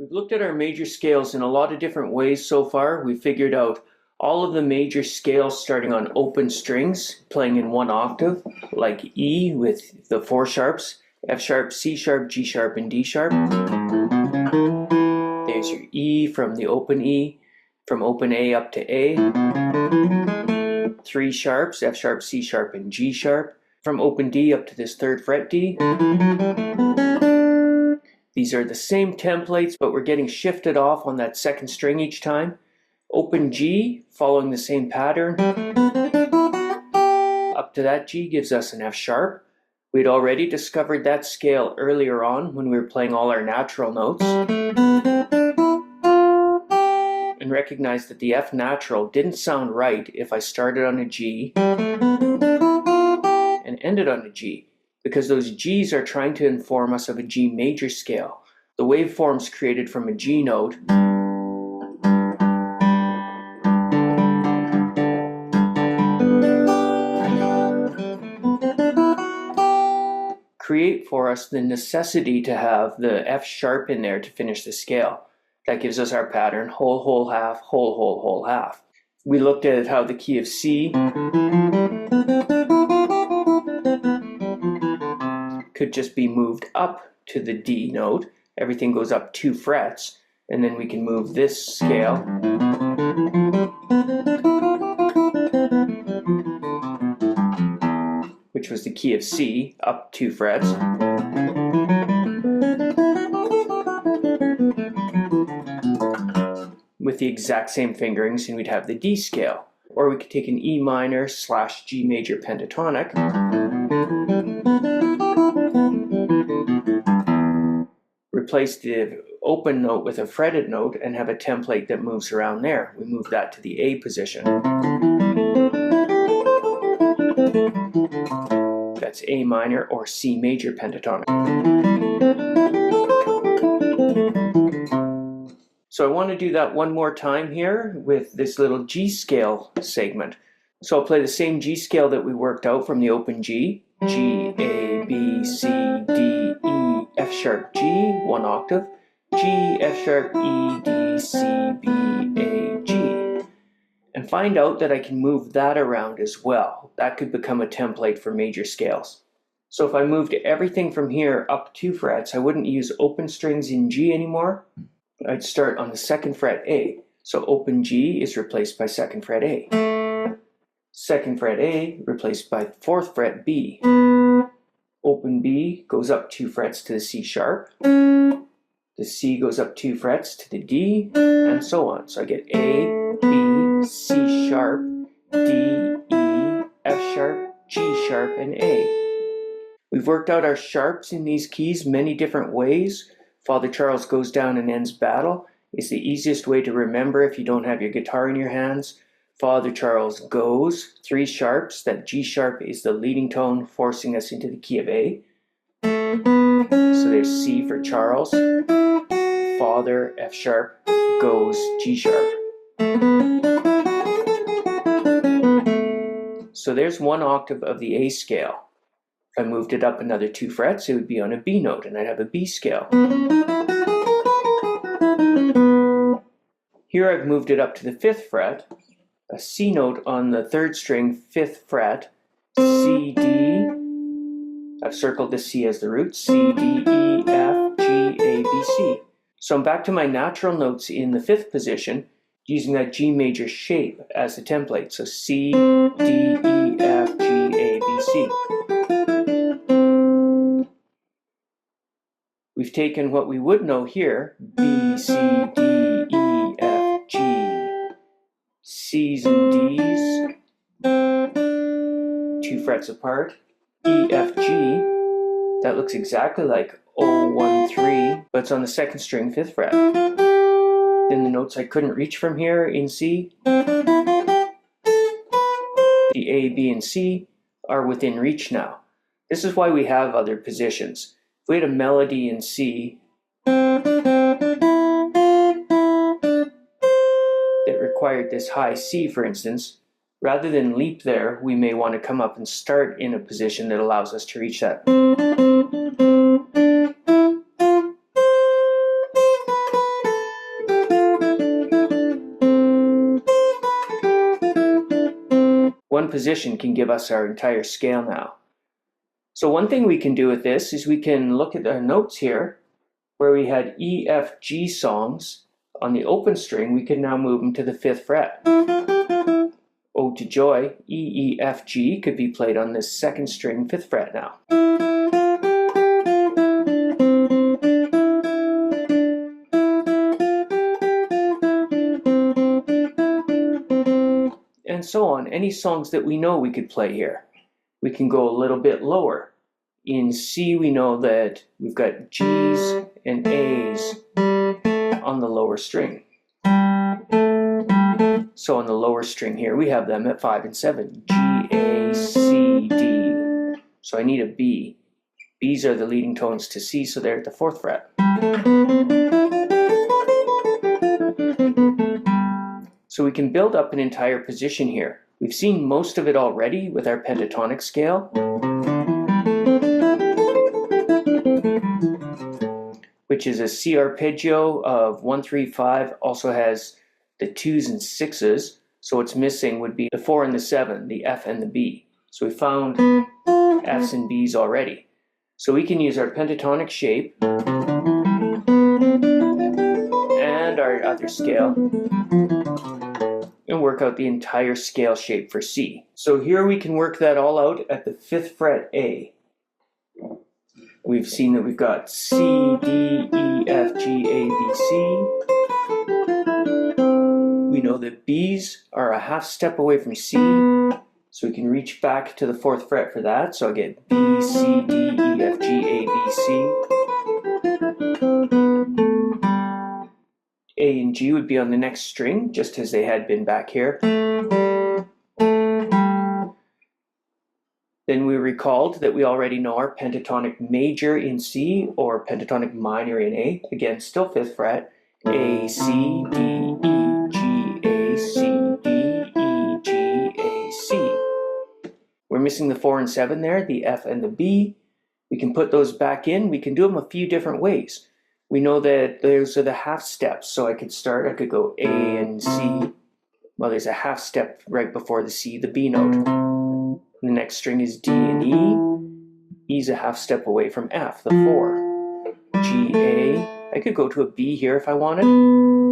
We've looked at our major scales in a lot of different ways so far. We figured out all of the major scales starting on open strings, playing in one octave, like E with the 4 sharps, F sharp, C sharp, G sharp, and D sharp. There's your E from the open E, from open A up to A. 3 sharps, F sharp, C sharp, and G sharp, from open D up to this 3rd fret D. These are the same templates, but we're getting shifted off on that 2nd string each time. Open G, following the same pattern. Up to that G gives us an F sharp. We'd already discovered that scale earlier on when we were playing all our natural notes. And recognized that the F natural didn't sound right if I started on a G and ended on a G, because those G's are trying to inform us of a G major scale. The waveforms created from a G note create for us the necessity to have the F sharp in there to finish the scale. That gives us our pattern, whole, whole, half, whole, whole, whole, half. We looked at how the key of C could just be moved up to the D note. Everything goes up 2 frets, and then we can move this scale which was the key of C, up 2 frets. With the exact same fingerings, and we'd have the D scale. Or we could take an E minor / G major pentatonic, replace the open note with a fretted note, and have a template that moves around there. We move that to the A position. That's A minor or C major pentatonic. So I want to do that one more time here with this little G scale segment. So I'll play the same G scale that we worked out from the open G. G, A, B, C, D, E, F sharp, G, 1 octave. G, F sharp, E, D, C, B, A, G. And find out that I can move that around as well. That could become a template for major scales. So if I moved everything from here up 2 frets, I wouldn't use open strings in G anymore. I'd start on the 2nd fret A. So open G is replaced by 2nd fret A. 2nd fret A replaced by 4th fret B. Open B goes up 2 frets to the C sharp. The C goes up 2 frets to the D, and so on. So I get A, B, C sharp, D, E, F sharp, G sharp, and A. We've worked out our sharps in these keys many different ways. Father Charles Goes Down and Ends Battle is the easiest way to remember if you don't have your guitar in your hands. Father Charles goes, 3 sharps, that G sharp is the leading tone, forcing us into the key of A. So there's C for Charles, Father, F sharp, goes, G sharp. So there's 1 octave of the A scale. If I moved it up another 2 frets, it would be on a B note, and I'd have a B scale. Here I've moved it up to the 5th fret, a C note on the 3rd string, 5th fret, C, D. I've circled the C as the root, C, D, E, F, G, A, B, C. So I'm back to my natural notes in the 5th position, using that G major shape as the template. So C, D, E, F, G, A, B, C. We've taken what we would know here, B, C, D, E, F, G, C's and D's, 2 frets apart, E, F, G, that looks exactly like O, 1, 3, but it's on the 2nd string, 5th fret. Then the notes I couldn't reach from here in C, the A, B, and C are within reach now. This is why we have other positions. If we had a melody in C that required this high C, for instance, rather than leap there, we may want to come up and start in a position that allows us to reach that. position can give us our entire scale now. So one thing we can do with this is we can look at our notes here where we had E, F, G songs on the open string. We can now move them to the 5th fret. Ode to Joy, E, E, F, G could be played on this 2nd string 5th fret now. And so on. Any songs that we know we could play here. We can go a little bit lower. In C, we know that we've got G's and A's on the lower string. So on the lower string here, we have them at 5 and 7. G, A, C, D. So I need a B. B's are the leading tones to C, so they're at the 4th fret. So we can build up an entire position here. We've seen most of it already with our pentatonic scale, which is a C arpeggio of 1, 3, 5, also has the 2s and 6s, so what's missing would be the 4 and the 7, the F and the B. So we found F's and B's already. So we can use our pentatonic shape and our other scale and work out the entire scale shape for C. So here we can work that all out at the 5th fret A. We've seen that we've got C, D, E, F, G, A, B, C. We know that B's are a half step away from C, so we can reach back to the 4th fret for that. So I'll get B, C, D, E, F, G, A, B, C. A and G would be on the next string, just as they had been back here. Then we recalled that we already know our pentatonic major in C or pentatonic minor in A. Again, still 5th fret. A, C, D, E, G, A, C, D, E, G, A, C. We're missing the 4 and 7 there, the F and the B. We can put those back in. We can do them a few different ways. We know that those are the half steps, so I could go A and C. Well, there's a half step right before the C, the B note. The next string is D and E. E's a half step away from F, the 4. G, A. I could go to a B here if I wanted,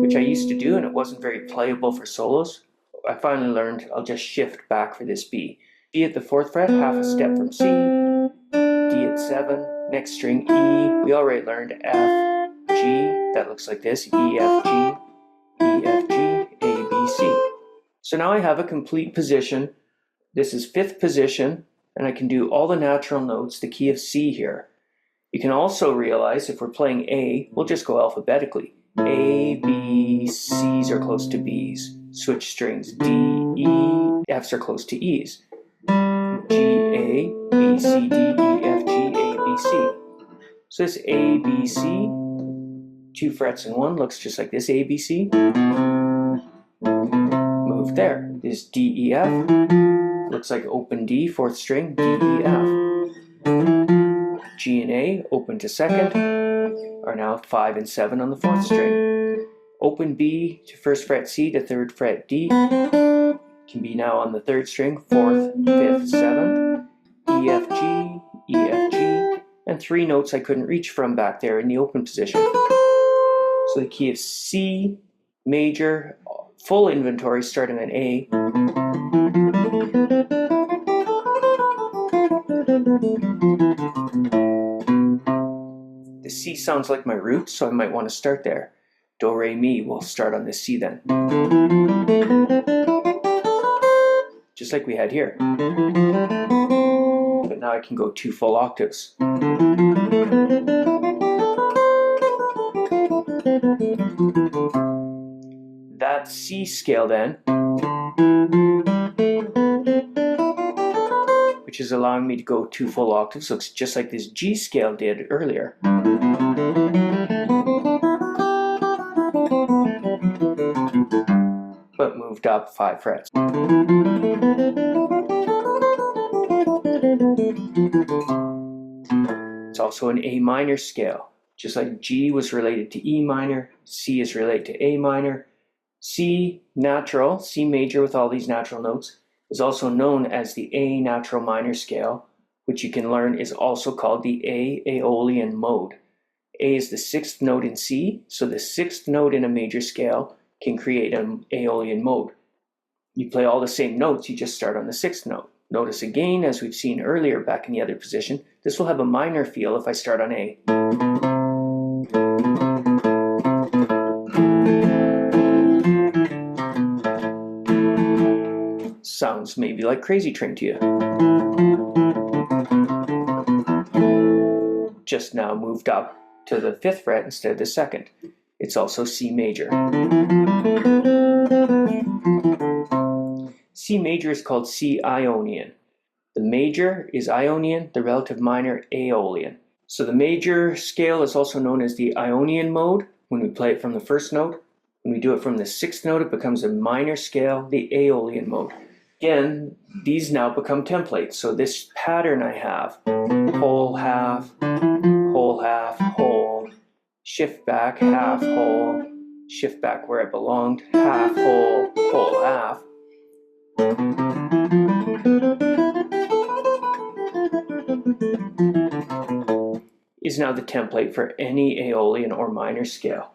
which I used to do, and it wasn't very playable for solos. I finally learned I'll just shift back for this B. B at the 4th fret, half a step from C. D at 7. Next string E. We already learned F, G. That looks like this. E, F, G. E, F, G, A, B, C. So now I have a complete position. This is 5th position, and I can do all the natural notes, the key of C here. You can also realize if we're playing A, we'll just go alphabetically. A, B, C's are close to B's. Switch strings. D, E, F's are close to E's. G, A, B, C, D, E, F, G, A, B, C. So this A, B, C, 2 frets in 1, looks just like this A, B, C. Move there. This D, E, F. Looks like open D, 4th string, D, E, F. G and A, open to 2nd, are now 5 and 7 on the 4th string. Open B to 1st fret C to 3rd fret D, can be now on the 3rd string, 4th, 5th, 7th, E, F, G, E, F, G, and 3 notes I couldn't reach from back there in the open position. So the key of C, major, full inventory starting on A. The C sounds like my root, so I might want to start there. Do, re, mi, we'll start on this C then. Just like we had here. But now I can go 2 full octaves. That C scale then, which is allowing me to go 2 full octaves, looks just like this G scale did earlier. But moved up 5 frets. It's also an A minor scale. Just like G was related to E minor, C is related to A minor. C natural, C major with all these natural notes, is also known as the A natural minor scale, which you can learn is also called the A Aeolian Mode. A is the sixth note in C, so the sixth note in a major scale can create an Aeolian mode. You play all the same notes, you just start on the sixth note. Notice again, as we've seen earlier back in the other position, this will have a minor feel if I start on A. Sounds maybe like Crazy Train to you. Just now moved up to the fifth fret instead of the second. It's also C major. C major is called C Ionian. The major is Ionian, the relative minor Aeolian. So the major scale is also known as the Ionian mode when we play it from the first note. When we do it from the sixth note, it becomes a minor scale, the Aeolian mode. Again, these now become templates. So this pattern I have, whole, half, whole, shift back, half, whole, shift back where it belonged, half, whole, half. Is now the template for any Aeolian or minor scale.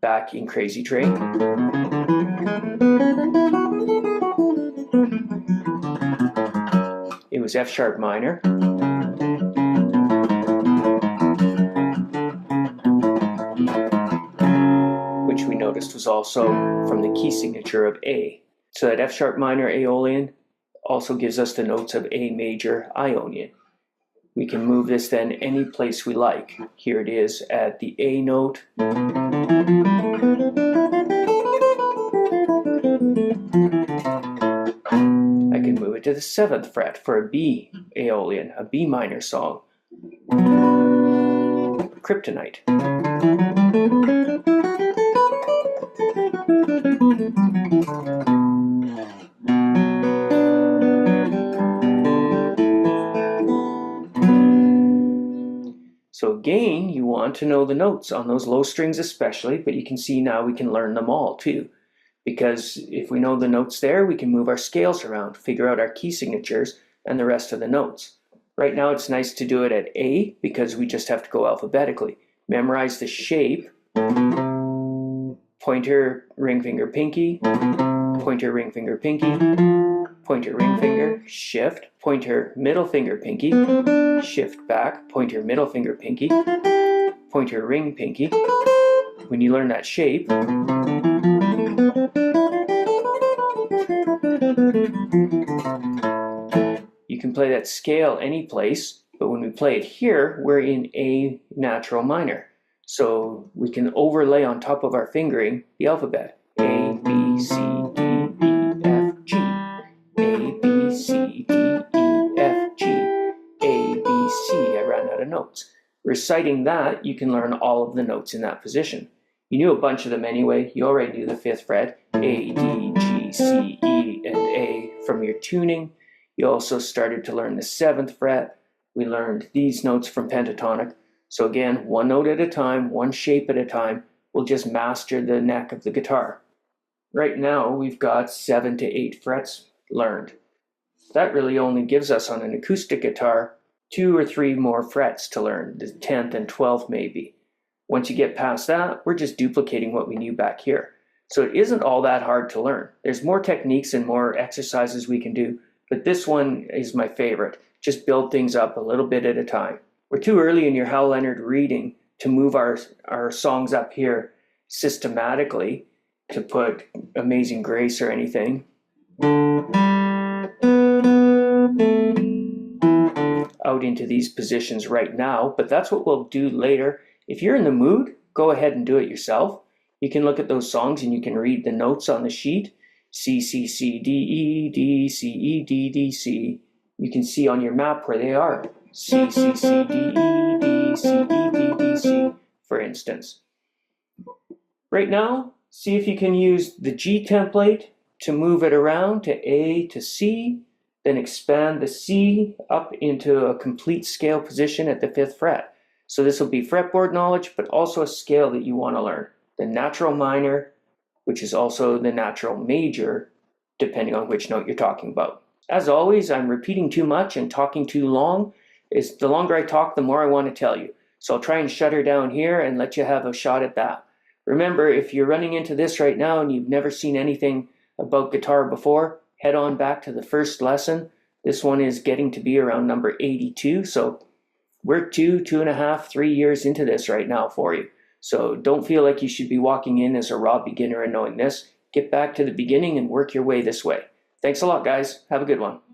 Back in Crazy Train. It was F sharp minor. Which we noticed was also from the key signature of A. So that F sharp minor Aeolian also gives us the notes of A major Ionian. We can move this then any place we like. Here it is at the A note. I can move it to the seventh fret for a B Aeolian, a B minor song. Kryptonite. So again, you want to know the notes on those low strings especially, but you can see now we can learn them all too. Because if we know the notes there, we can move our scales around, figure out our key signatures and the rest of the notes. Right now it's nice to do it at A because we just have to go alphabetically. Memorize the shape, pointer, ring finger, pinky, pointer, ring finger, pinky, pointer, ring finger, shift, pointer, middle finger, pinky, shift back, pointer, middle finger, pinky, pointer, ring, pinky. When you learn that shape, you can play that scale any place, but when we play it here, we're in A natural minor. So we can overlay on top of our fingering the alphabet. A, B, C, D, E, F, G. A, B, C, D, E, F, G. A, B, C. I ran out of notes. Reciting that, you can learn all of the notes in that position. You knew a bunch of them anyway. You already knew the fifth fret, A, D, G, C, E, and A from your tuning. You also started to learn the seventh fret. We learned these notes from pentatonic. So again, one note at a time, one shape at a time, we'll just master the neck of the guitar. Right now, we've got 7 to 8 frets learned. That really only gives us on an acoustic guitar 2 or 3 more frets to learn, the 10th and 12th maybe. Once you get past that, we're just duplicating what we knew back here. So it isn't all that hard to learn. There's more techniques and more exercises we can do, but this one is my favorite. Just build things up a little bit at a time. We're too early in your Hal Leonard reading to move our songs up here systematically to put Amazing Grace or anything. Out into these positions right now, but that's what we'll do later. If you're in the mood, go ahead and do it yourself. You can look at those songs and you can read the notes on the sheet. C, C, C, D, E, D, C, E, D, D, C. You can see on your map where they are. C, C, C, D, E, D, C, E, D, D, C, for instance. Right now, see if you can use the G template to move it around to A to C, then expand the C up into a complete scale position at the 5th fret. So this will be fretboard knowledge, but also a scale that you want to learn. The natural minor, which is also the natural major, depending on which note you're talking about. As always, I'm repeating too much and talking too long. The longer I talk, the more I want to tell you. So I'll try and shut her down here and let you have a shot at that. Remember, if you're running into this right now and you've never seen anything about guitar before, head on back to the first lesson. This one is getting to be around number 82, so we're 2.5, 3 years into this right now for you. So don't feel like you should be walking in as a raw beginner and knowing this. Get back to the beginning and work your way this way. Thanks a lot, guys. Have a good one.